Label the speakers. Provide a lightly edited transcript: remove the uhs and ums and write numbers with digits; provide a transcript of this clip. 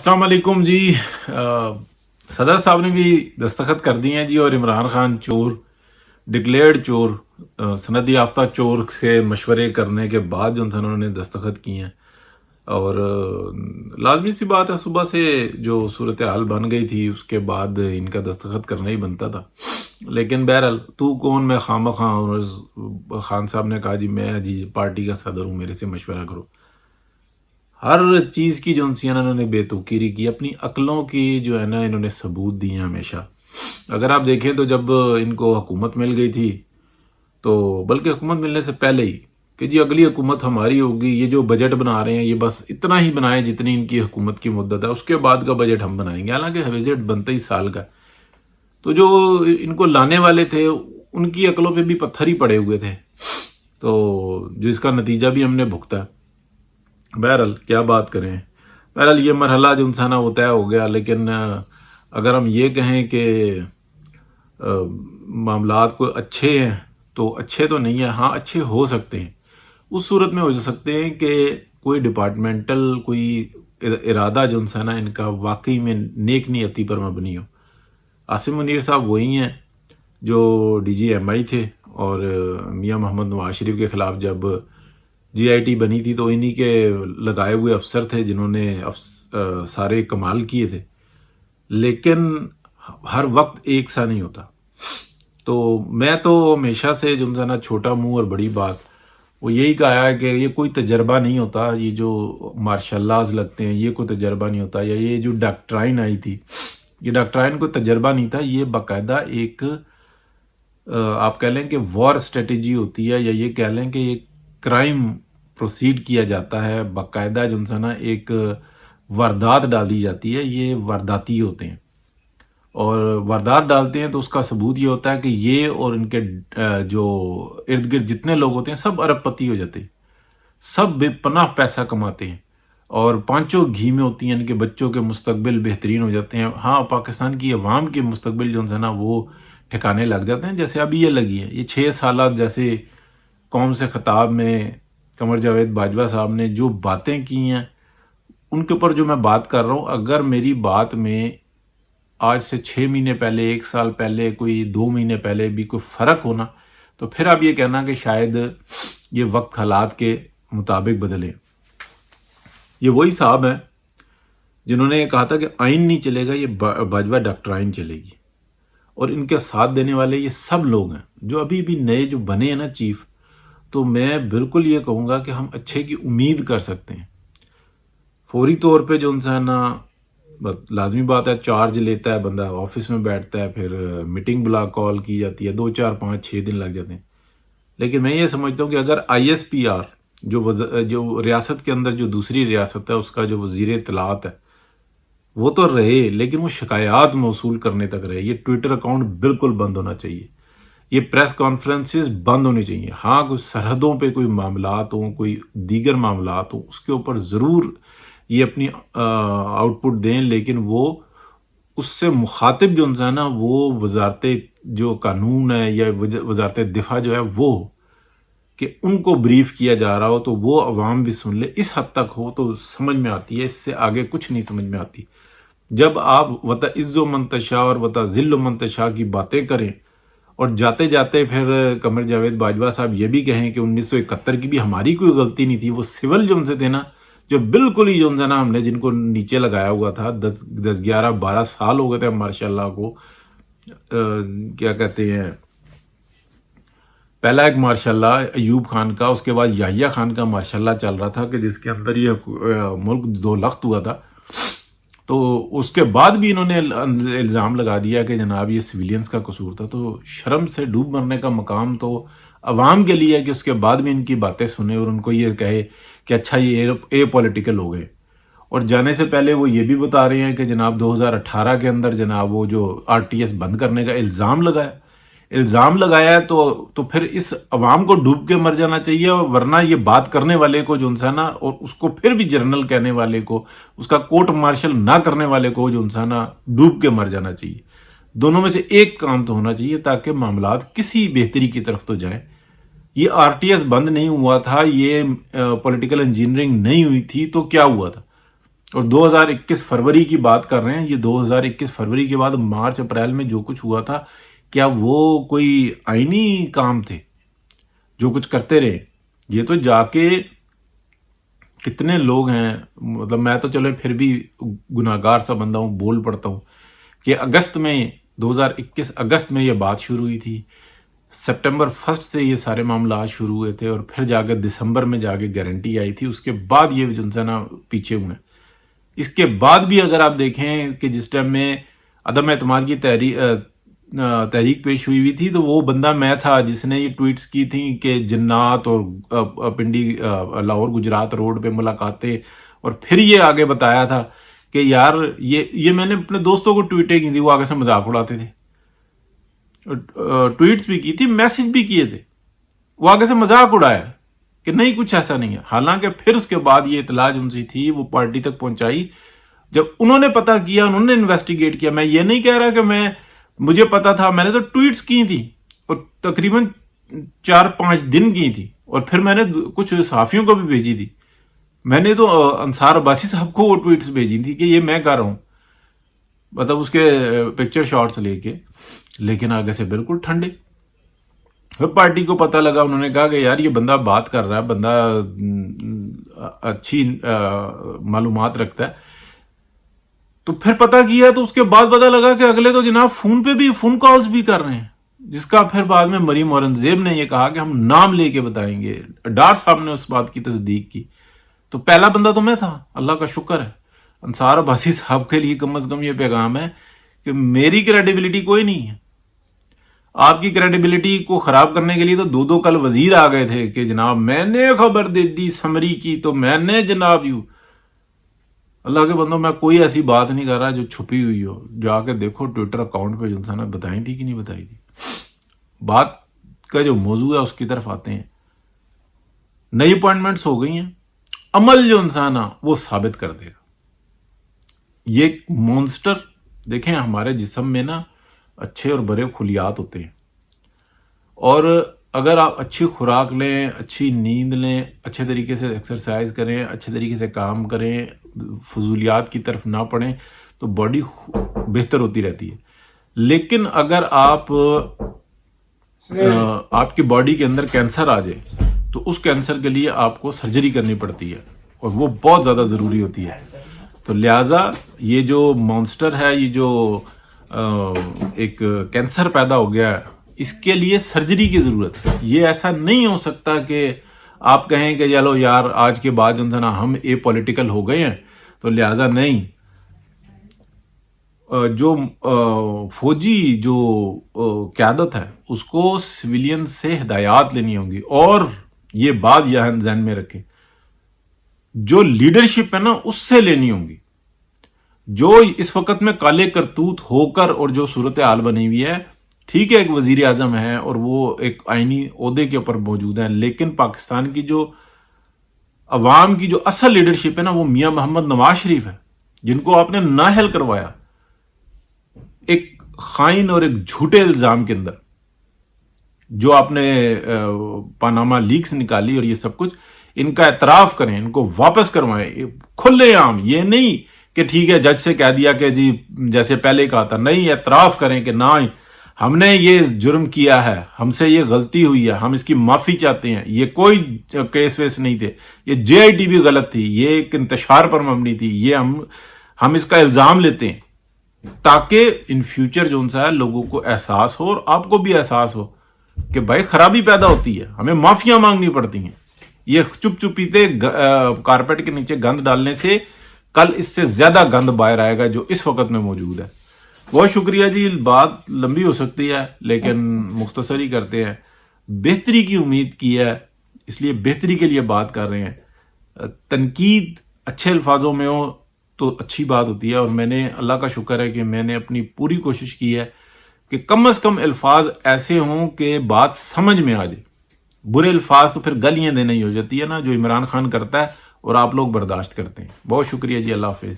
Speaker 1: अस्सलाम वालेकुम जी। सदर साहब ने भी दस्तखत कर दिए हैं जी, और इमरान खान चोर, डिक्लेयर्ड चोर, सनद याफ्ता चोर से मशवरे करने के बाद जो उन्होंने दस्तखत किए हैं। और लाजमी सी बात है, सुबह से जो सूरत हाल बन गई थी उसके बाद इनका दस्तखत करना ही बनता था। लेकिन बहरहाल तू कौन, मैं खामा खां, और खान साहब ने कहा जी मैं जी पार्टी का सदर हूँ, मेरे से मशवरा करो। हर चीज़ की जो उनसी इन्होंने बेतुकीरी की, अपनी अक्लों की जो है ना इन्होंने सबूत दिए हैं हमेशा। अगर आप देखें तो जब इनको हुकूमत मिल गई थी, तो बल्कि हुकूमत मिलने से पहले ही कि जी अगली हुकूमत हमारी होगी, ये जो बजट बना रहे हैं ये बस इतना ही बनाएं जितनी इनकी हुकूमत की मुद्दत है, उसके बाद का बजट हम बनाएंगे। हालांकि बजट बनता ही साल का। तो जो इनको लाने वाले थे उनकी अक्लों पे भी पत्थर ही पड़े हुए थे, तो जो इसका नतीजा भी हमने भुगता। बहरहाल क्या बात करें। बहरहाल ये मरहला जो इंसाना वो तय हो गया। लेकिन अगर हम ये कहें कि मामलात को अच्छे हैं, तो अच्छे तो नहीं है। हाँ, अच्छे हो सकते हैं। उस सूरत में हो सकते हैं कि कोई डिपार्टमेंटल कोई इरादा जो इंसाना इनका वाकई में नेक नियति पर मबनी हो। आसिम मुनीर साहब वही हैं जो DGMI थे, और मियां मोहम्मद नवाज शरीफ के ख़िलाफ़ जब GIT बनी थी तो इन्हीं के लगाए हुए अफसर थे जिन्होंने सारे कमाल किए थे। लेकिन हर वक्त एक सा नहीं होता। तो मैं तो हमेशा से जो है ना छोटा मुंह और बड़ी बात, वो यही कहा है कि ये कोई तजर्बा नहीं होता। ये जो मार्शल्लाज लगते हैं ये कोई तजर्बा नहीं होता। या ये जो डॉक्ट्राइन आई थी, ये डॉक्ट्राइन कोई तजर्बा नहीं था। ये बाकायदा एक आप कह लें कि वॉर स्ट्रेटजी होती है, या ये कह लें कि एक क्राइम प्रोसीड किया जाता है। बाकायदा जो है ना एक वारदात डाली जाती है। ये वारदाती होते हैं, और वारदात डालते हैं तो उसका सबूत ये होता है कि ये और इनके जो इर्द गिर्द जितने लोग होते हैं सब अरबपति हो जाते हैं, सब बेपनाह पैसा कमाते हैं, और पांचों घी में होती हैं। इनके बच्चों के मुस्तकबिल बेहतरीन हो जाते हैं। हाँ, पाकिस्तान की अवाम के मुस्तकबिल जो है ना वो ठिकाने लग जाते हैं, जैसे अभी ये लगी है। ये 6 साल जैसे कौम से खिताब में कमर जावेद बाजवा साहब ने जो बातें की हैं, उनके ऊपर जो मैं बात कर रहा हूँ, अगर मेरी बात में आज से 6 महीने पहले, 1 साल पहले, कोई 2 महीने पहले भी कोई फ़र्क होना, तो फिर आप ये कहना कि शायद ये वक्त हालात के मुताबिक बदले। ये वही साहब हैं जिन्होंने ये कहा था कि आइन नहीं चलेगा, ये बाजवा डॉक्ट्राइन चलेगी। और इनके साथ देने वाले ये सब लोग हैं जो अभी भी नए जो बने हैं ना चीफ। तो मैं बिल्कुल ये कहूँगा कि हम अच्छे की उम्मीद कर सकते हैं। फौरी तौर पे जो उनसे ना लाजमी बात है, चार्ज लेता है बंदा, ऑफिस में बैठता है, फिर मीटिंग बुला कॉल की जाती है, 2 4 5 6 दिन लग जाते हैं। लेकिन मैं ये समझता हूँ कि अगर ISPR जो रियासत के अंदर जो दूसरी रियासत है उसका जो वज़ीर इत्तलात है वो तो रहे, लेकिन वो शिकायत मौसूल करने तक रहे। ये ट्विटर अकाउंट बिल्कुल बंद होना चाहिए। ये प्रेस कॉन्फ्रेंसेस बंद होनी चाहिए। हाँ, कोई सरहदों पे कोई मामलात हों, कोई दीगर मामलात हों, उसके ऊपर ज़रूर ये अपनी आउटपुट दें, लेकिन वो उससे मुखातिब जो है ना वो वजारत जो कानून है या वजारत दिफा जो है वो, कि उनको ब्रीफ किया जा रहा हो तो वो अवाम भी सुन ले। इस हद तक हो तो समझ में आती है, इससे आगे कुछ नहीं समझ में आती। जब आप वता इज़्ज़ो मंतशा और वता ज़िल्लो मंतशा की बातें करें, और जाते जाते फिर कमर जावेद बाजवा साहब ये भी कहें कि 1971 की भी हमारी कोई गलती नहीं थी, वो सिविल जो उनसे थे ना, जो बिल्कुल ही जो ना हमने जिनको नीचे लगाया हुआ था, 10 11 12 साल हो गए थे माशाल्लाह को। क्या कहते हैं, पहला एक माशाल्लाह अयूब खान का, उसके बाद याहिया खान का माशाल्लाह चल रहा था कि जिसके अंदर ये मुल्क 2 लख्त हुआ था। तो उसके बाद भी इन्होंने इल्ज़ाम लगा दिया कि जनाब ये सिविलियंस का कसूर था। तो शर्म से डूब मरने का मकाम तो अवाम के लिए है कि उसके बाद भी इनकी बातें सुने और उनको ये कहे कि अच्छा ये ए पॉलिटिकल हो गए। और जाने से पहले वो ये भी बता रहे हैं कि जनाब 2018 के अंदर जनाब वो जो RTS बंद करने का इल्ज़ाम लगाया है, तो फिर इस अवाम को डूब के मर जाना चाहिए, और वरना ये बात करने वाले को जो ना, और उसको फिर भी जर्नल कहने वाले को, उसका कोर्ट मार्शल ना करने वाले को जो ना डूब के मर जाना चाहिए। दोनों में से एक काम तो होना चाहिए ताकि मामलात किसी बेहतरी की तरफ तो जाए। ये RTS बंद नहीं हुआ था, ये पॉलिटिकल इंजीनियरिंग नहीं हुई थी, तो क्या हुआ था? اور 2021 فروری کی بات کر رہے ہیں، یہ 2021 فروری کے بعد مارچ اپریل میں جو کچھ ہوا تھا، کیا وہ کوئی آئینی کام تھے جو کچھ کرتے رہے؟ یہ تو جا کے کتنے لوگ ہیں، مطلب میں تو چلو پھر بھی گناہگار سا بندہ ہوں، بول پڑتا ہوں کہ اگست میں 2021 اگست میں یہ بات شروع ہوئی تھی، سپٹمبر 1 سے یہ سارے معاملات شروع ہوئے تھے، اور پھر جا کے دسمبر میں جا کے گارنٹی آئی تھی، اس کے بعد یہ جو ہے نا پیچھے ہوئے ہیں۔ اس کے بعد بھی اگر آپ دیکھیں کہ جس ٹائم میں عدم اعتماد کی تحریک پیش ہوئی تھی، تو وہ بندہ میں تھا جس نے یہ ٹویٹس کی تھیں کہ جنات اور پنڈی لاہور گجرات روڈ پہ ملاقاتیں، اور پھر یہ آگے بتایا تھا کہ یار یہ میں نے اپنے دوستوں کو ٹویٹیں کی تھی، وہ آگے سے مذاق اڑاتے تھے، ٹویٹس بھی کی تھی، میسج بھی کیے تھے، وہ آگے سے مذاق اڑایا کہ نہیں کچھ ایسا نہیں ہے، حالانکہ پھر اس کے بعد یہ اطلاع ان سے تھی وہ پارٹی تک پہنچائی، جب انہوں نے پتہ کیا، انہوں نے انویسٹیگیٹ کیا۔ میں یہ نہیں کہہ رہا کہ مجھے پتا تھا، میں نے تو ٹویٹس کی تھی اور تقریباً 4-5 دن کی تھی، اور پھر میں نے کچھ صحافیوں کو بھی بھیجی تھی، میں نے تو انصار عباسی صاحب کو وہ ٹویٹس بھیجی تھی کہ یہ میں کر رہا ہوں، مطلب اس کے پکچر شاٹس لے کے، لیکن آگے سے بالکل ٹھنڈے۔ پھر پارٹی کو پتہ لگا، انہوں نے کہا کہ یار یہ بندہ بات کر رہا ہے، بندہ اچھی معلومات رکھتا ہے، تو پھر پتہ کیا تو اس کے بعد پتہ لگا کہ اگلے تو جناب فون پہ بھی فون کالز بھی کر رہے ہیں، جس کا پھر بعد میں مریم اورنگزیب نے یہ کہا کہ ہم نام لے کے بتائیں گے، ڈار صاحب نے اس بات کی تصدیق کی۔ تو پہلا بندہ تو میں تھا، اللہ کا شکر ہے۔ انصار عباسی صاحب کے لیے کم از کم یہ پیغام ہے کہ میری کریڈیبلٹی کوئی نہیں ہے، آپ کی کریڈیبلٹی کو خراب کرنے کے لیے تو دو کل وزیر آ گئے تھے کہ جناب میں نے خبر دے دی سمری کی، تو میں نے جناب اللہ کے بندوں میں کوئی ایسی بات نہیں کر رہا جو چھپی ہوئی ہو، جا کے دیکھو ٹویٹر اکاؤنٹ پہ جو انسان نے بتائی تھی کہ نہیں بتائی تھی۔ بات کا جو موضوع ہے اس کی طرف آتے ہیں۔ نئی اپوائنٹمنٹس ہو گئی ہیں، عمل جو انسان ہے وہ ثابت کر دے گا۔ یہ ایک مونسٹر، دیکھیں ہمارے جسم میں نا اچھے اور برے خلیات ہوتے ہیں، اور اگر آپ اچھی خوراک لیں، اچھی نیند لیں، اچھے طریقے سے ایکسرسائز کریں، اچھے طریقے سے کام کریں، فضولیات کی طرف نہ پڑیں، تو باڈی بہتر ہوتی رہتی ہے۔ لیکن اگر آپ کی باڈی کے اندر کینسر آ جائے تو اس کینسر کے لیے آپ کو سرجری کرنی پڑتی ہے، اور وہ بہت زیادہ ضروری ہوتی ہے۔ تو لہٰذا یہ جو مانسٹر ہے، یہ جو ایک کینسر پیدا ہو گیا ہے، اس کے لیے سرجری کی ضرورت ہے۔ یہ ایسا نہیں ہو سکتا کہ آپ کہیں کہ چلو یار آج کے بعد جو نا ہم اے پولیٹیکل ہو گئے ہیں تو لہٰذا نہیں۔ جو فوجی جو قیادت ہے اس کو سویلین سے ہدایات لینی ہوں گی، اور یہ بات یہاں ذہن میں رکھیں، جو لیڈرشپ ہے نا اس سے لینی ہوں گی۔ جو اس وقت میں کالے کرتوت ہو کر اور جو صورتحال بنی ہوئی ہے، ٹھیک ہے ایک وزیر اعظم ہے اور وہ ایک آئینی عہدے کے اوپر موجود ہیں، لیکن پاکستان کی جو عوام کی جو اصل لیڈرشپ ہے نا وہ میاں محمد نواز شریف ہے، جن کو آپ نے نااہل کروایا ایک خائن اور ایک جھوٹے الزام کے اندر، جو آپ نے پاناما لیکس نکالی اور یہ سب کچھ، ان کا اعتراف کریں، ان کو واپس کروائیں کھلے عام۔ یہ نہیں کہ ٹھیک ہے جج سے کہہ دیا کہ جی جیسے پہلے کہا تھا، نہیں، اعتراف کریں کہ نہ ہم نے یہ جرم کیا ہے، ہم سے یہ غلطی ہوئی ہے، ہم اس کی معافی چاہتے ہیں، یہ کوئی کیس ویس نہیں تھے، یہ جے آئی ٹی بھی غلط تھی، یہ ایک انتشار پر مبنی تھی، یہ ہم اس کا الزام لیتے ہیں، تاکہ ان فیوچر جو ان سے ہے لوگوں کو احساس ہو اور آپ کو بھی احساس ہو کہ بھائی خرابی پیدا ہوتی ہے، ہمیں معافیاں مانگنی پڑتی ہیں۔ یہ چپ چپیتے کارپیٹ کے نیچے گند ڈالنے سے کل اس سے زیادہ گند باہر آئے گا جو اس وقت میں موجود ہے۔ بہت شکریہ جی، بات لمبی ہو سکتی ہے لیکن مختصر ہی کرتے ہیں۔ بہتری کی امید کی ہے، اس لیے بہتری کے لیے بات کر رہے ہیں۔ تنقید اچھے الفاظوں میں ہو تو اچھی بات ہوتی ہے، اور میں نے اللہ کا شکر ہے کہ میں نے اپنی پوری کوشش کی ہے کہ کم از کم الفاظ ایسے ہوں کہ بات سمجھ میں آ جائے۔ برے الفاظ تو پھر گالیاں دینے ہی ہو جاتی ہے نا، جو عمران خان کرتا ہے اور آپ لوگ برداشت کرتے ہیں۔ بہت شکریہ جی، اللہ حافظ۔